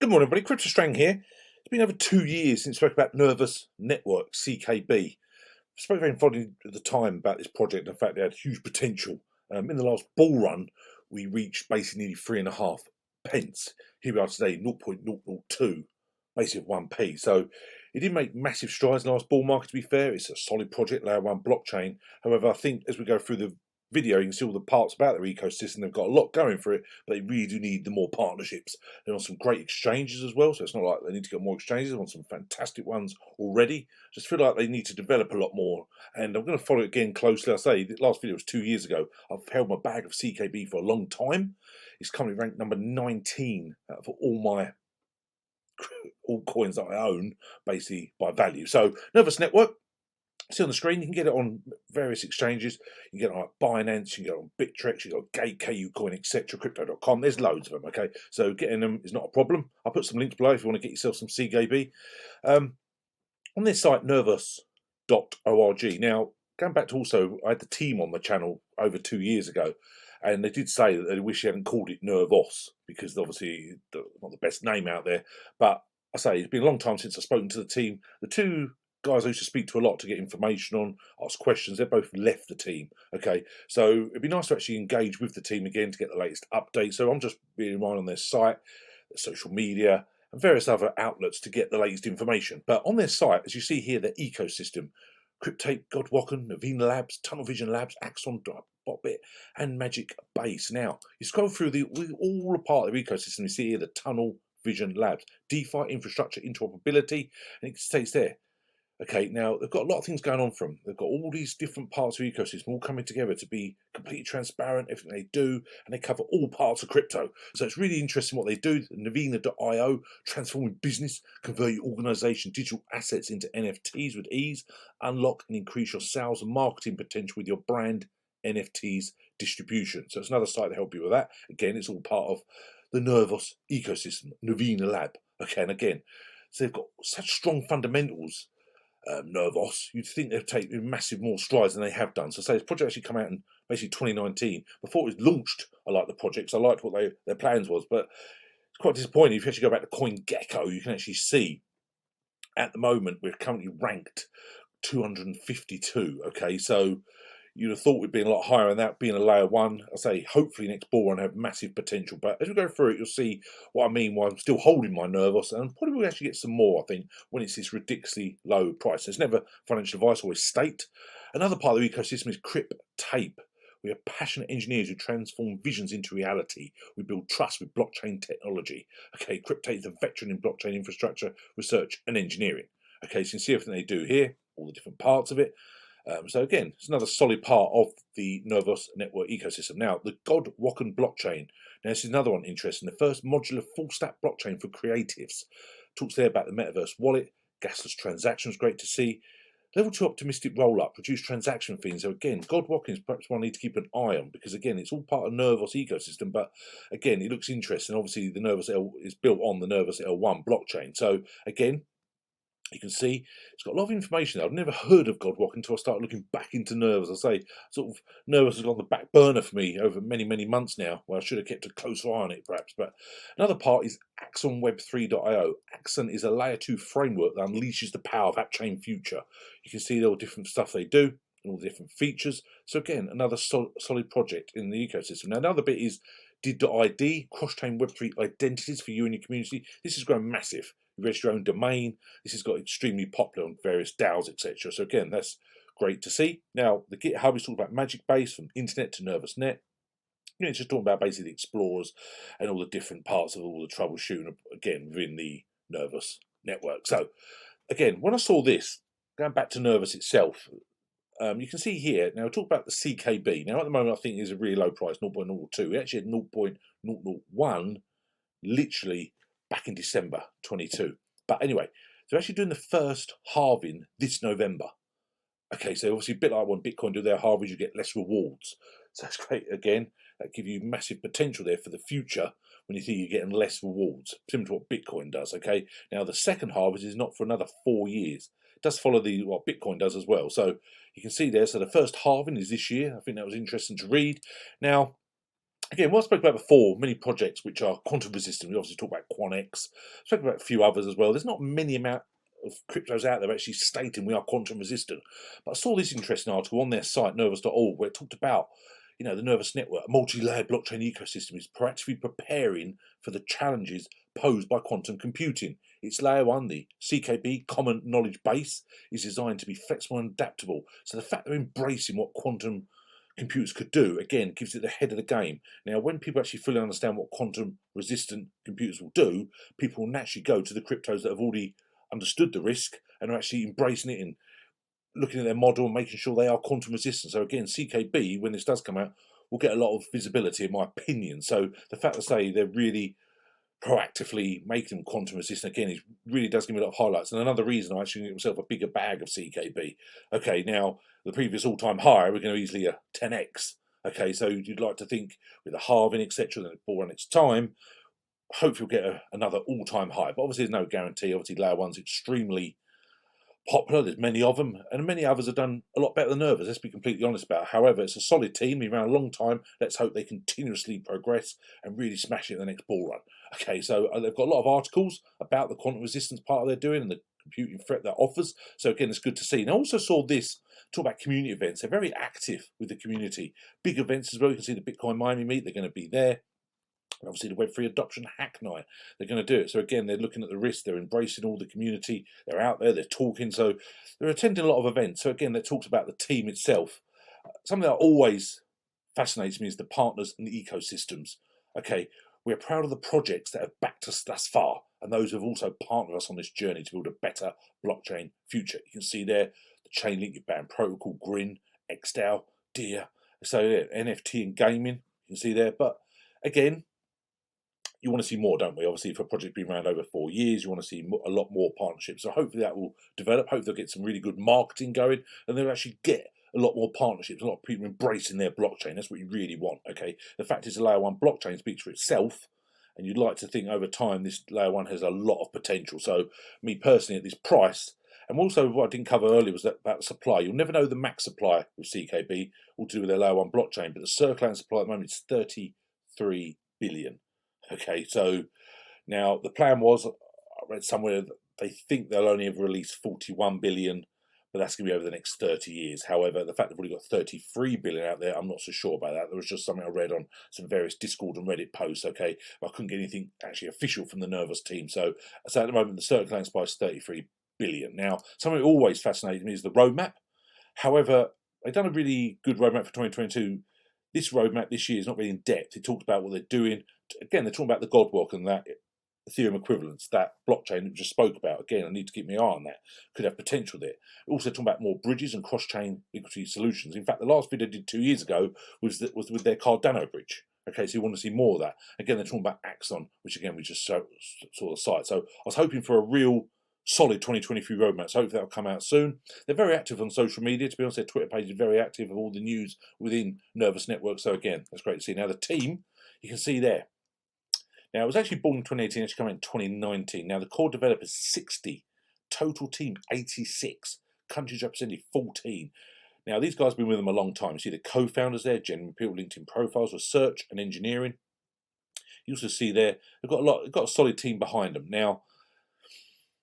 Good morning, everybody. Crypto Strang here. It's been over 2 years since we spoke about Nervous Network, CKB. I spoke very fondly at the time about this project and the fact they had huge potential. In the last bull run, we reached basically nearly 3.5 pence. Here we are today, 0.002, basically of 1p. So it did make massive strides in the last bull market, to be fair. It's a solid project, layer 1 blockchain. However, I think as we go through the video, you can see all the parts about their ecosystem. They've got a lot going for it, but they really do need the more partnerships. They're on some great exchanges as well, so it's not like they need to get more exchanges. They're on some fantastic ones already. Just feel like they need to develop a lot more, and I'm going to follow it again closely. I say the last video was 2 years ago. I've held my bag of CKB for a long time. It's currently ranked number 19 for all coins that I own, basically by value. So Nervous Network. See on the screen, you can get it on various exchanges. You can get it on like BINANCE, you can get it on Bittrex, you got Gate, KuCoin, etc., Crypto.com. There's loads of them, okay? So getting them is not a problem. I'll put some links below if you want to get yourself some CKB. On this site, nervos.org. Now, going back to also, I had the team on the channel over 2 years ago, and they did say that they wish they hadn't called it Nervos, because obviously not the best name out there. But I say, it's been a long time since I've spoken to the team. The two guys I used to speak to a lot to get information on, ask questions, they've both left the team. Okay, so it'd be nice to actually engage with the team again to get the latest updates. So I'm just being reminded on their site, their social media, and various other outlets to get the latest information. But on their site, as you see here, their ecosystem, Cryptape, Godwalken, Navina Labs, Tunnel Vision Labs, Axon, Botbit, and Magic Base. Now, you scroll through all the part of the ecosystem, you see here the Tunnel Vision Labs, DeFi, infrastructure, interoperability, and it states there. Okay, now they've got a lot of things going on for them. They've got all these different parts of the ecosystem all coming together to be completely transparent, everything they do, and they cover all parts of crypto. So it's really interesting what they do. Navina.io, transforming business, convert your organization digital assets into NFTs with ease, unlock and increase your sales and marketing potential with your brand NFTs distribution. So it's another site to help you with that. Again, it's all part of the Nervos ecosystem, Navina Lab. Okay, and again, so they've got such strong fundamentals. Nervos, you'd think they'd take massive more strides than they have done. So say this project actually come out in basically 2019. Before it was launched, I liked the projects. I liked what their plans was, but it's quite disappointing. If you actually go back to CoinGecko, you can actually see at the moment we're currently ranked 252. Okay, so you'd have thought we'd be a lot higher, and that being a layer 1. I say hopefully next bull run have massive potential. But as we go through it, you'll see what I mean. Why I'm still holding my Nervos, and probably will actually get some more. I think when it's this ridiculously low price. There's never financial advice, always state. Another part of the ecosystem is Cryptape. We are passionate engineers who transform visions into reality. We build trust with blockchain technology. Okay, Cryptape is a veteran in blockchain infrastructure, research, and engineering. Okay, so you can see everything they do here, all the different parts of it. So again, it's another solid part of the Nervos Network ecosystem. Now, the Godwalken blockchain. Now, this is another one interesting. The first modular full-stack blockchain for creatives. Talks there about the metaverse wallet, gasless transactions, great to see. Level 2 optimistic roll-up, reduce transaction fees. So again, Godwalken is perhaps one I need to keep an eye on, because again, it's all part of Nervos ecosystem, but again, it looks interesting. Obviously, the Nervos L is built on the Nervos L1 blockchain. So again, you can see it's got a lot of information. I've never heard of Godwalken until I started looking back into Nervos. I say, sort of, Nervos has gone on the back burner for me over many, many months now. Well, I should have kept a close eye on it, perhaps. But another part is Axon Web3.io. Axon is a layer 2 framework that unleashes the power of AppChain Future. You can see all the different stuff they do and all the different features. So again, another solid project in the ecosystem. Now, another bit is Did.id, cross-chain Web3 identities for you and your community. This has grown massive. You register your own domain. This has got extremely popular on various DAOs, etc. So again, that's great to see. Now, the GitHub is talking about Magic Base, from internet to Nervous Net. It's just talking about basically the explorers and all the different parts of all the troubleshooting, again, within the Nervous network. So again, when I saw this, going back to Nervous itself, you can see here, now we'll talk about the CKB. Now, at the moment, I think it's a really low price, 0.02. We actually had 0.001, literally back in December 22. But anyway, they're actually doing the first halving this November. Okay, so obviously a bit like when Bitcoin do their halvings, you get less rewards. So that's great. Again, that gives you massive potential there for the future when you think you're getting less rewards, similar to what Bitcoin does. Okay, now the second harvest is not for another 4 years. It does follow what Bitcoin does as well. So you can see there, so the first halving is this year. I think that was interesting to read. Now, Again, what I spoke about before, many projects which are quantum resistant. We obviously talked about Quantex, spoke about a few others as well. There's not many amount of cryptos out there actually stating we are quantum resistant. But I saw this interesting article on their site, nervos.org, where it talked about, the nervous network, a multi-layered blockchain ecosystem is proactively preparing for the challenges posed by quantum computing. Its layer one, the CKB, Common Knowledge Base, is designed to be flexible and adaptable. So the fact they're embracing what quantum computers could do, again, gives it the head of the game. Now, when people actually fully understand what quantum resistant computers will do, people will naturally go to the cryptos that have already understood the risk and are actually embracing it and looking at their model and making sure they are quantum resistant. So again, CKB, when this does come out, will get a lot of visibility, in my opinion. So the fact to say they're really proactively making them quantum resistant, again, it really does give me a lot of highlights. And another reason I actually get myself a bigger bag of CKB. Okay, now the previous all-time high, we're going to easily a 10x. Okay, so you'd like to think with the halving, etc., then it will run its time. Hopefully we'll get another all-time high. But obviously there's no guarantee. Obviously layer one's extremely popular. There's many of them, and many others have done a lot better than Nervos. Let's be completely honest about it. However, it's a solid team. Been around a long time. Let's hope they continuously progress and really smash it in the next bull run. Okay, so they've got a lot of articles about the quantum resistance part they're doing and the computing threat that offers. So again, it's good to see. And I also saw this talk about community events. They're very active with the community. Big events as well. You can see the Bitcoin Miami meet. They're going to be there. Obviously, the Web3 adoption hack night, they're going to do it. So again, they're looking at the risk, they're embracing all the community, they're out there, they're talking. So they're attending a lot of events. So again, that talks about the team itself. Something that always fascinates me is the partners and the ecosystems. Okay, we're proud of the projects that have backed us thus far, and those who have also partnered us on this journey to build a better blockchain future. You can see there the Chainlink, Band Protocol, Grin, XDAO, Deer. So yeah, NFT and gaming, you can see there. But again, you want to see more, don't we? Obviously, for a project being around over 4 years, you want to see a lot more partnerships. So hopefully that will develop. Hopefully they'll get some really good marketing going, and they'll actually get a lot more partnerships, a lot of people embracing their blockchain. That's what you really want, okay? The fact is the layer one blockchain speaks for itself, and you'd like to think over time this layer one has a lot of potential. So me personally, at this price, and also what I didn't cover earlier was that about the supply. You'll never know the max supply with CKB, all to do with their layer one blockchain, but the circulating supply at the moment is 33 billion. Okay, so now the plan was, I read somewhere that they think they'll only ever release 41 billion, but that's going to be over the next 30 years. However, the fact they've already got 33 billion out there, I'm not so sure about that. There was just something I read on some various Discord and Reddit posts, okay, but I couldn't get anything actually official from the Nervos team. So at the moment, the circulating supply is 33 billion. Now, something that always fascinated me is the roadmap. However, they've done a really good roadmap for 2022. This roadmap this year is not really in depth. It talks about what they're doing. Again, they're talking about the Godwalk and that Ethereum equivalence, that blockchain that we just spoke about. Again, I need to keep my eye on that. Could have potential there. Also talking about more bridges and cross-chain liquidity solutions. In fact, the last video I did 2 years ago was with their Cardano bridge. Okay, so you want to see more of that. Again, they're talking about Axon, which again we just saw the site. So I was hoping for a real solid 2023 roadmap. So hopefully that'll come out soon. They're very active on social media. To be honest, their Twitter page is very active of all the news within Nervos Network. So again, that's great to see. Now the team, you can see there. Now it was actually born in 2018, actually came out in 2019. Now the core developers 60, total team 86, countries represented 14. Now these guys have been with them a long time. You see the co-founders there, genuine people linked in profiles, research and engineering. You also see there they've got a solid team behind them. Now,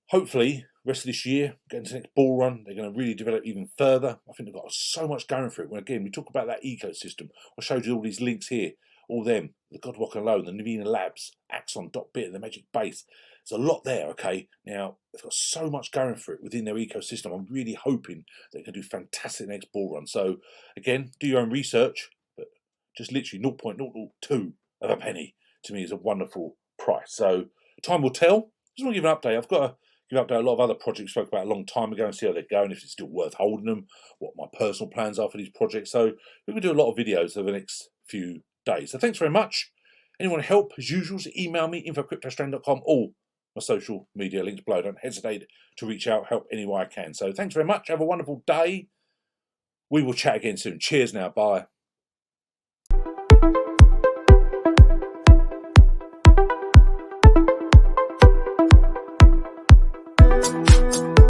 hopefully, rest of this year, getting to the next bull run, they're going to really develop even further. I think they've got so much going for it. When again, we talk about that ecosystem. I showed you all these links here, all them, the Godwalk alone, the Navina Labs, Axon.bit, the Magic Base. There's a lot there, okay? Now, they've got so much going for it within their ecosystem. I'm really hoping they can do fantastic next bull run. So, again, do your own research, but just literally 0.002 of a penny to me is a wonderful price. So, time will tell. Just want to give an update. I've got to give an update. A lot of other projects spoke about a long time ago and see how they're going, if it's still worth holding them, what my personal plans are for these projects. So we're going to do a lot of videos over the next few days. So thanks very much. Anyone help, as usual, email me, info@cryptostrain.com, or my social media links below. Don't hesitate to reach out, help any way I can. So thanks very much. Have a wonderful day. We will chat again soon. Cheers now. Bye.